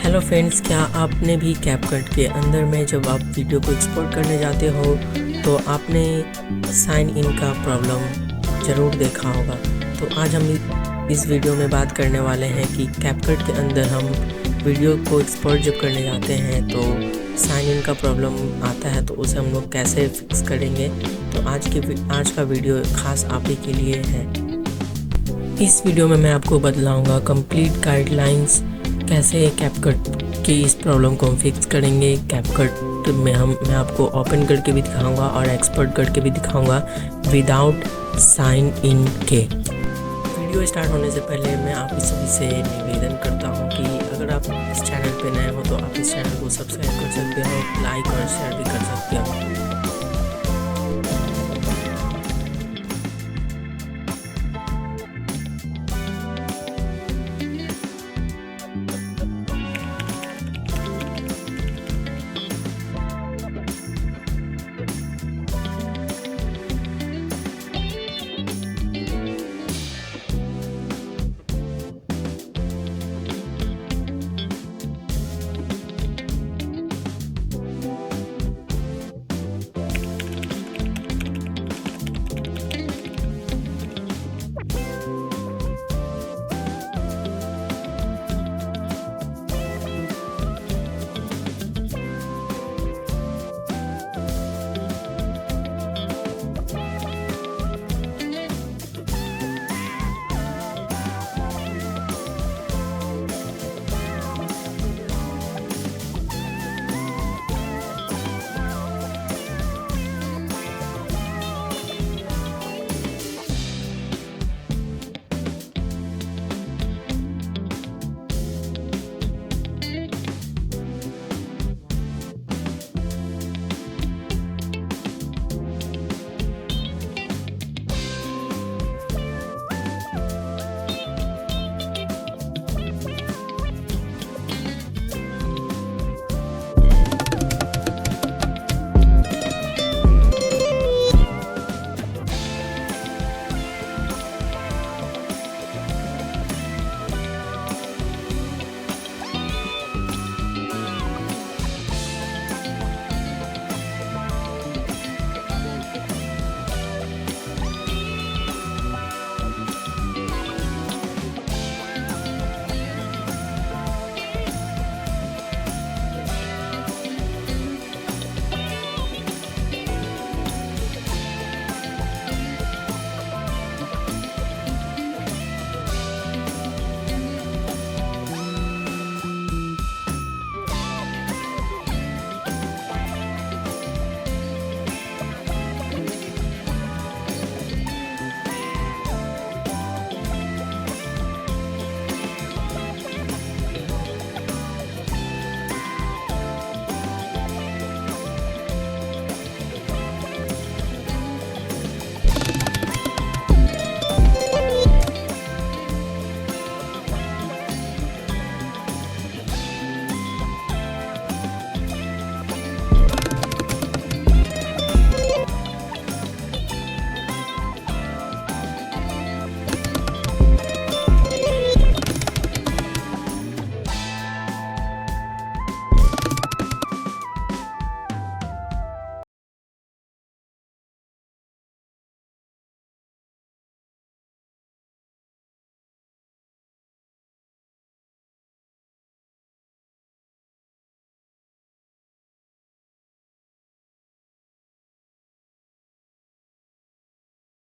Hello friends, क्या आपने भी कैपकट के अंदर में जब आप वीडियो को एक्सपोर्ट करने जाते हो तो आपने साइन इन का प्रॉब्लम ज़रूर देखा होगा। तो आज हम इस वीडियो में बात करने वाले हैं कि कैपकट के अंदर हम वीडियो को एक्सपोर्ट जब करने जाते हैं तो साइन इन का प्रॉब्लम आता है, तो उसे हम लोग कैसे फिक्स करेंगे। तो आज का वीडियो खास आप ही के लिए है। इस वीडियो में मैं आपको बतलाऊंगा कंप्लीट गाइडलाइंस कैसे कैपकट की इस प्रॉब्लम को हम फिक्स करेंगे। कैपकट में मैं आपको ओपन करके भी दिखाऊंगा और एक्सपोर्ट करके भी दिखाऊंगा विदाउट साइन इन के। वीडियो स्टार्ट होने से पहले मैं आप सभी से निवेदन करता हूं कि अगर आप इस चैनल पे नए हो तो आप इस चैनल को सब्सक्राइब कर सकते हो, लाइक और शेयर भी कर सकते हो।